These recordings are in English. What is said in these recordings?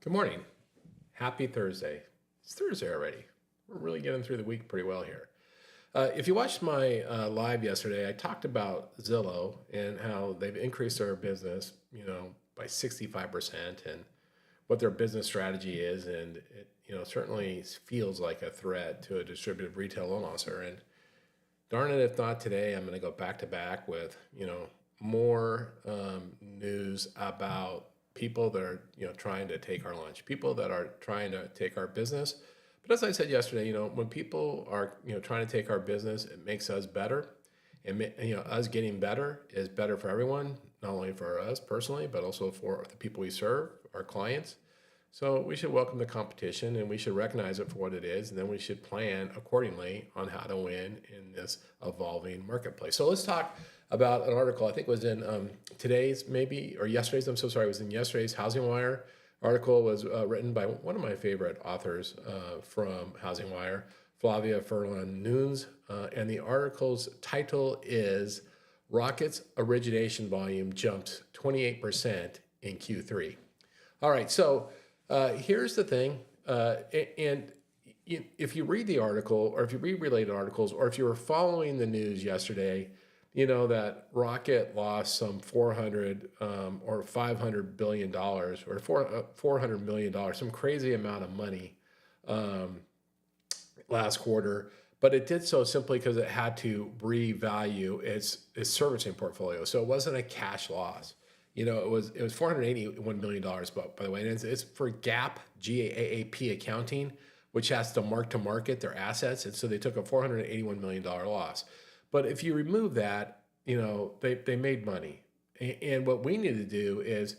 Good morning. Happy Thursday. It's Thursday already. We're really getting through the week pretty well here. If you watched my live yesterday, I talked about Zillow and how they've increased their business, by 65% and what their business strategy is. And it, certainly feels like a threat to a distributed retail loan officer. And darn it, if not today, I'm going to go back to back with, more news about people that are, trying to take our lunch, people that are trying to take our business. But as I said yesterday, when people are, trying to take our business, it makes us better. And, us getting better is better for everyone, not only for us personally, but also for the people we serve, our clients. So we should welcome the competition and we should recognize it for what it is. And then we should plan accordingly on how to win in this evolving marketplace. So let's talk about an article. I think it was in today's maybe, or yesterday's, I'm so sorry, it was in yesterday's Housing Wire. Article was written by one of my favorite authors from Housing Wire, Flavia Furlan Nunes. And the article's title is Rocket's Origination Volume Jumps 28% in Q3. All right, so here's the thing, and if you read the article, or if you read related articles, or if you were following the news yesterday, you know that Rocket lost some 400 or $500 billion or $400 million, some crazy amount of money last quarter. But it did so simply because it had to revalue its servicing portfolio. So it wasn't a cash loss. It was $481 million, but by the way, and it's for GAAP accounting, which has to mark to market their assets. And so they took a $481 million loss. But if you remove that, they made money. And what we need to do is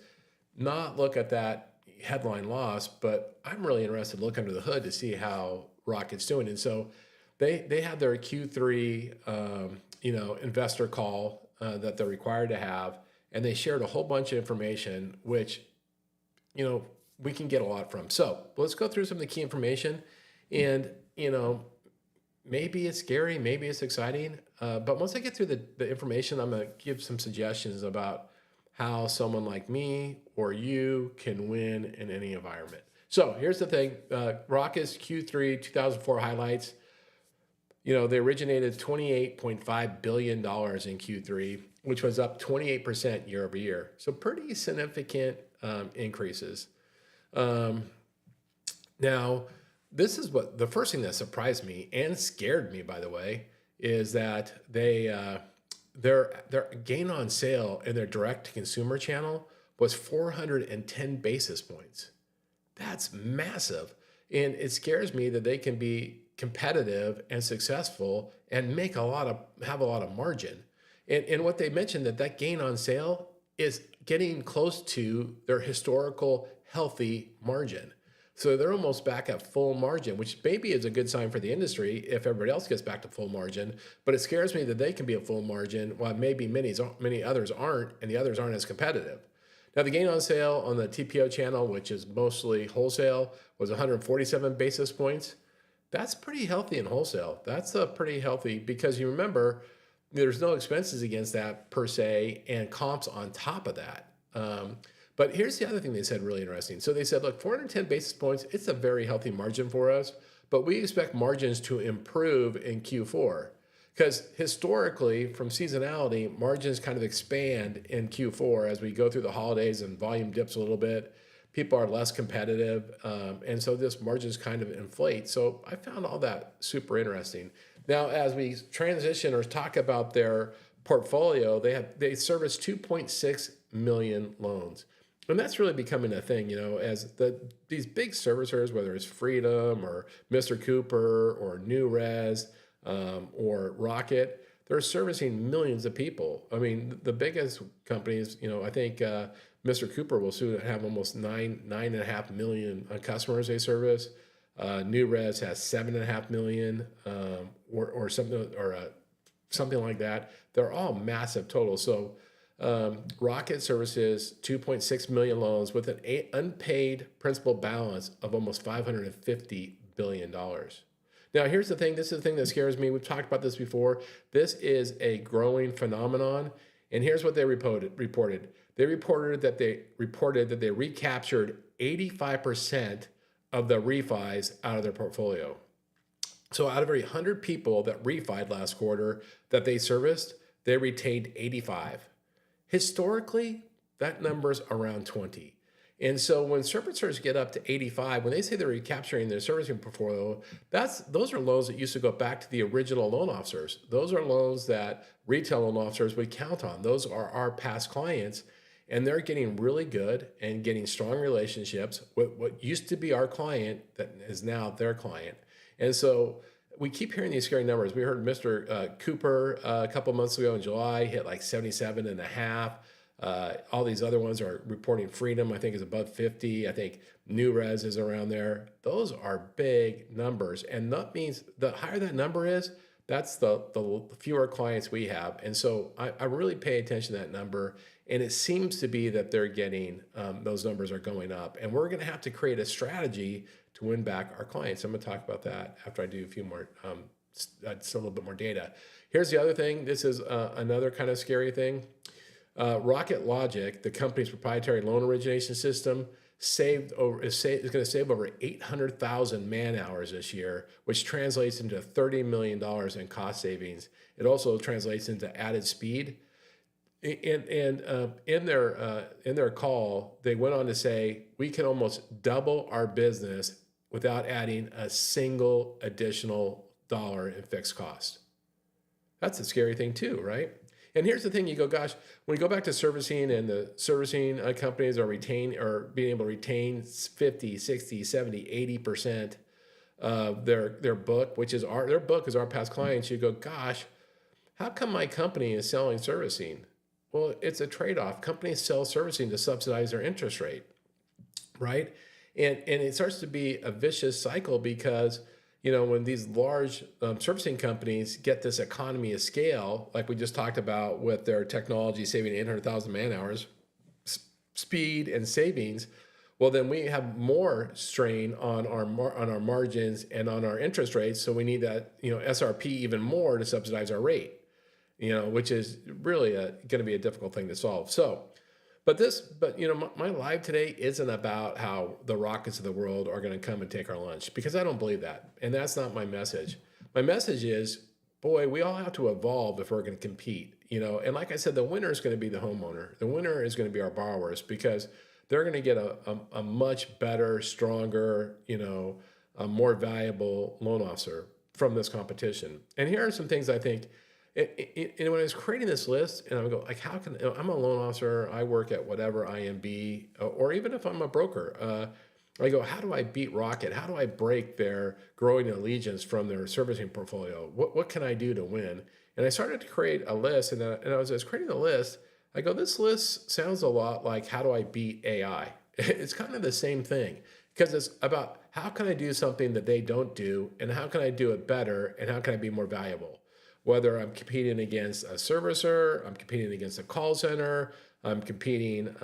not look at that headline loss, but I'm really interested to look under the hood to see how Rocket's doing. And so they had their Q3, investor call that they're required to have. And they shared a whole bunch of information, which, we can get a lot from. So let's go through some of the key information. And, maybe it's scary, maybe it's exciting. But once I get through the information, I'm going to give some suggestions about how someone like me or you can win in any environment. So here's the thing. Rocket's Q3 2004 highlights. They originated $28.5 billion in Q3, which was up 28% year over year. So pretty significant increases. Now, this is what the first thing that surprised me and scared me, by the way, is that their gain on sale in their direct to consumer channel was 410 basis points. That's massive. And it scares me that they can be competitive and successful and have a lot of margin. And what they mentioned that gain on sale is getting close to their historical healthy margin. So they're almost back at full margin, which maybe is a good sign for the industry if everybody else gets back to full margin. But it scares me that they can be a full margin while maybe many others aren't, and the others aren't as competitive. Now, the gain on sale on the TPO channel, which is mostly wholesale, was 147 basis points. That's pretty healthy in wholesale. That's pretty healthy because you remember there's no expenses against that per se and comps on top of that. But here's the other thing they said really interesting. So they said, look, 410 basis points, it's a very healthy margin for us, but we expect margins to improve in Q4. Because historically, from seasonality, margins kind of expand in Q4 as we go through the holidays and volume dips a little bit. People are less competitive, and so this margins kind of inflate. So I found all that super interesting. Now, as we transition or talk about their portfolio, they service 2.6 million loans. And that's really becoming a thing, as these big servicers, whether it's Freedom or Mr. Cooper or New Res or Rocket, they're servicing millions of people. I mean, the biggest companies, I think Mr. Cooper will soon have almost 9.5 million customers they service. New Res has 7.5 million or something like that. They're all massive total. So Rocket services 2.6 million loans with an unpaid principal balance of almost $550 billion. Now, here's the thing. This is the thing that scares me. We've talked about this before. This is a growing phenomenon. And here's what they reported. They reported that they recaptured 85% of the refis out of their portfolio. So out of every 100 people that refied last quarter that they serviced, they retained 85. Historically, that number's around 20. And so when servicers get up to 85, when they say they're recapturing their servicing portfolio, those are loans that used to go back to the original loan officers. Those are loans that retail loan officers would count on. Those are our past clients, and they're getting really good and getting strong relationships with what used to be our client that is now their client. And so we keep hearing these scary numbers. We heard Mr. Cooper a couple months ago in July hit like 77 and a half. All these other ones are reporting Freedom, I think, is above 50. I think New Res is around there. Those are big numbers. And that means the higher that number is, that's the fewer clients we have. And so I really pay attention to that number. And it seems to be that they're getting, those numbers are going up. And we're going to have to create a strategy to win back our clients. I'm going to talk about that after I do a few more, still a little bit more data. Here's the other thing. This is another kind of scary thing. Rocket Logic, the company's proprietary loan origination system, is going to save over 800,000 man hours this year, which translates into $30 million in cost savings. It also translates into added speed. And in their call, they went on to say we can almost double our business without adding a single additional dollar in fixed cost. That's a scary thing too, right? And here's the thing, you go, gosh, when you go back to servicing and the servicing companies are being able to retain 50, 60, 70, 80% of their book, which is their book is our past clients, you go, gosh, how come my company is selling servicing? Well, it's a trade-off. Companies sell servicing to subsidize their interest rate, right? And it starts to be a vicious cycle because when these large servicing companies get this economy of scale, like we just talked about with their technology saving 800,000 man hours, speed and savings, well, then we have more strain on our margins and on our interest rates. So we need that SRP even more to subsidize our rate, which is really going to be a difficult thing to solve. So. But my live today isn't about how the rockets of the world are going to come and take our lunch, because I don't believe that. And that's not my message. My message is, boy, we all have to evolve if we're going to compete, and like I said, the winner is going to be the homeowner. The winner is going to be our borrowers, because they're going to get a much better, stronger, a more valuable loan officer from this competition. And here are some things I think. And when I was creating this list, and I would go, like, how can I'm a loan officer, I work at whatever IMB, or even if I'm a broker, I go, how do I beat Rocket? How do I break their growing allegiance from their servicing portfolio? What can I do to win? And I started to create a list, and as I was creating the list, I go, this list sounds a lot like how do I beat AI? It's kind of the same thing, because it's about how can I do something that they don't do, and how can I do it better, and how can I be more valuable? Whether I'm competing against a servicer, I'm competing against a call center, I'm competing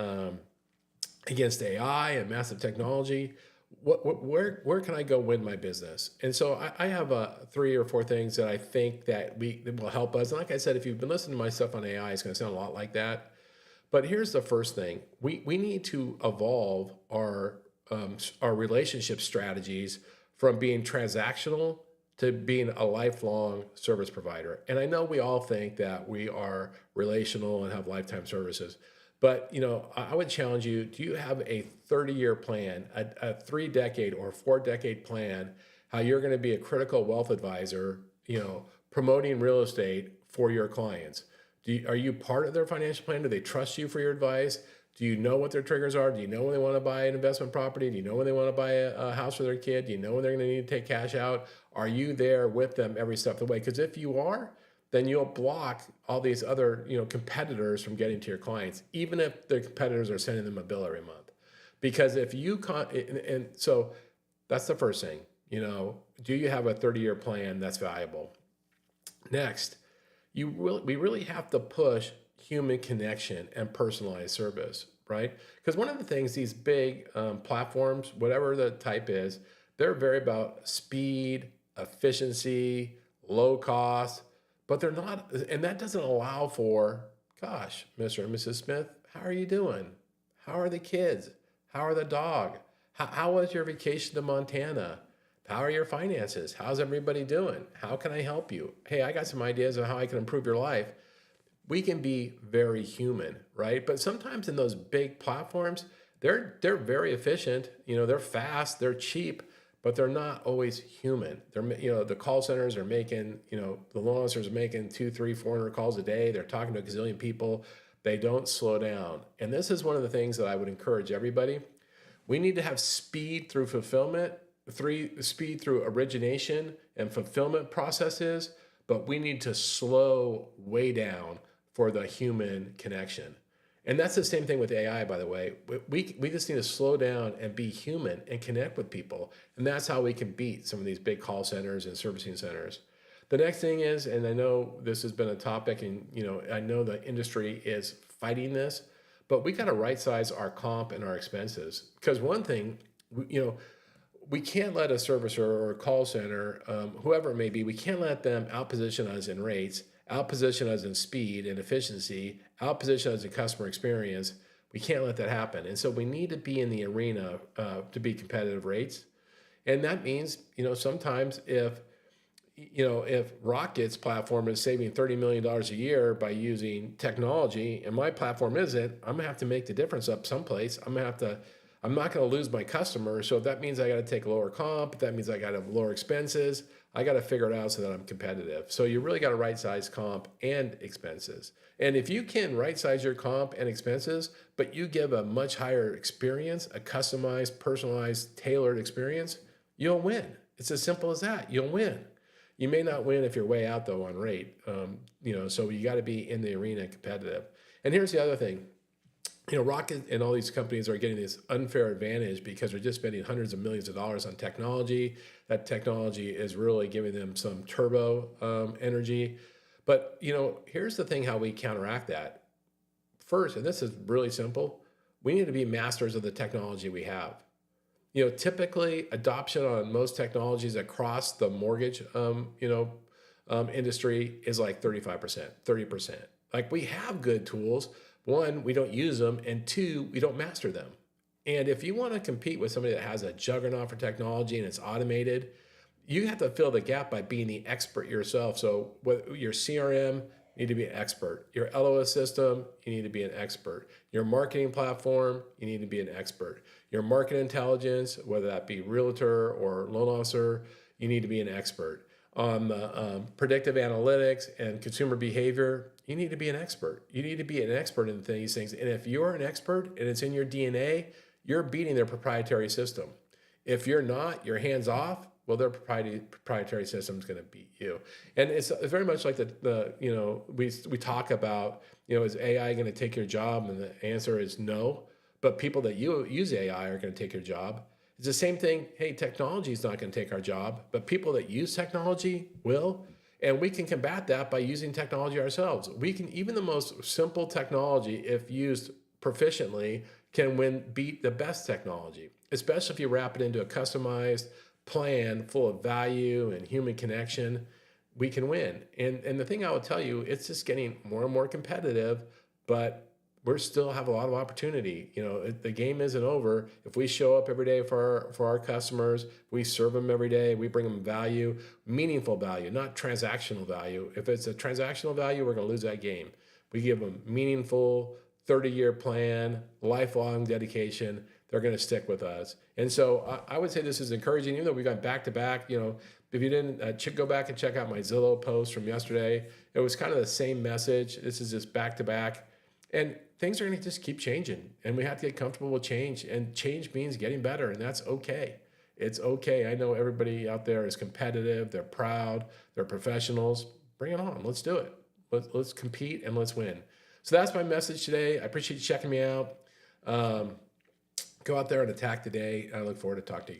against AI and massive technology, where can I go win my business? And so I have 3 or 4 things that I think that will help us. And like I said, if you've been listening to my stuff on AI, it's going to sound a lot like that. But here's the first thing: we need to evolve our relationship strategies from being transactional to being a lifelong service provider. And I know we all think that we are relational and have lifetime services, but I would challenge you: do you have a 30-year plan, a 3-decade or 4-decade plan, how you're going to be a critical wealth advisor, promoting real estate for your clients? Are you part of their financial plan? Do they trust you for your advice? Do you know what their triggers are? Do you know when they want to buy an investment property? Do you know when they want to buy a house for their kid? Do you know when they're going to need to take cash out? Are you there with them every step of the way? Because if you are, then you'll block all these other competitors from getting to your clients, even if the competitors are sending them a bill every month. Because if you and so that's the first thing. Do you have a 30-year plan that's valuable? Next, we really have to push human connection and personalized service, right? Because one of the things, these big platforms, whatever the type is, they're very about speed, efficiency, low cost, but they're not, and that doesn't allow for, gosh, Mr. and Mrs. Smith, how are you doing? How are the kids? How are the dog? How was your vacation to Montana? How are your finances? How's everybody doing? How can I help you? Hey, I got some ideas on how I can improve your life. We can be very human, right? But sometimes in those big platforms, they're very efficient. They're fast, they're cheap, but they're not always human. The call centers are making, the loan officers are making 2, 3, 400 calls a day. They're talking to a gazillion people. They don't slow down. And this is one of the things that I would encourage everybody. We need to have speed through fulfillment, speed through origination and fulfillment processes, but we need to slow way down for the human connection. And that's the same thing with AI, by the way. We just need to slow down and be human and connect with people. And that's how we can beat some of these big call centers and servicing centers. The next thing is, and I know this has been a topic, and I know the industry is fighting this, but we got to right size our comp and our expenses. Because one thing, we can't let a servicer or a call center, whoever it may be, we can't let them outposition us in rates, outposition us in speed and efficiency, outposition us in customer experience. We can't let that happen. And so we need to be in the arena to be competitive rates. And that means, sometimes if Rocket's platform is saving $30 million a year by using technology and my platform isn't, I'm gonna have to make the difference up someplace. I'm not gonna lose my customer. So if that means I gotta take lower comp, that means I gotta have lower expenses, I gotta figure it out so that I'm competitive. So you really gotta right size comp and expenses. And if you can right size your comp and expenses, but you give a much higher experience, a customized, personalized, tailored experience, you'll win. It's as simple as that. You'll win. You may not win if you're way out though on rate, so you got to be in the arena competitive. And here's the other thing, Rocket and all these companies are getting this unfair advantage because they're just spending hundreds of millions of dollars on technology. That technology is really giving them some turbo energy. But here's the thing: how we counteract that. First, and this is really simple, we need to be masters of the technology we have. Typically adoption on most technologies across the mortgage, industry is like 35%, 30%. Like, we have good tools. One, we don't use them, and two, we don't master them. And if you want to compete with somebody that has a juggernaut for technology and it's automated, you have to fill the gap by being the expert yourself. So your CRM, you need to be an expert. Your LOS system, you need to be an expert. Your marketing platform, you need to be an expert. Your market intelligence, whether that be realtor or loan officer, you need to be an expert. On the predictive analytics and consumer behavior, you need to be an expert. You need to be an expert in these things. And if you're an expert and it's in your DNA, you're beating their proprietary system. If you're not, you're hands off, well, their proprietary system is going to beat you. And it's very much like we talk about, is AI going to take your job? And the answer is no. But people that use AI are going to take your job. It's the same thing. Hey, technology is not going to take our job, but people that use technology will. And we can combat that by using technology ourselves. We can, even the most simple technology, if used proficiently, can beat the best technology, especially if you wrap it into a customized plan full of value and human connection. We can win. And the thing I would tell you, it's just getting more and more competitive, but we still have a lot of opportunity. The game isn't over. If we show up every day for our customers, we serve them every day, we bring them value, meaningful value, not transactional value. If it's a transactional value, we're going to lose that game. We give them meaningful 30-year plan, lifelong dedication. They're going to stick with us. And so I would say this is encouraging, even though we got back to back. If you didn't go back and check out my Zillow post from yesterday, it was kind of the same message. This is just back to back. And things are going to just keep changing, and we have to get comfortable with change. And change means getting better, and that's okay. It's okay. I know everybody out there is competitive. They're proud. They're professionals. Bring it on. Let's do it. Let's compete and let's win. So that's my message today. I appreciate you checking me out. Go out there and attack today. I look forward to talking to you guys.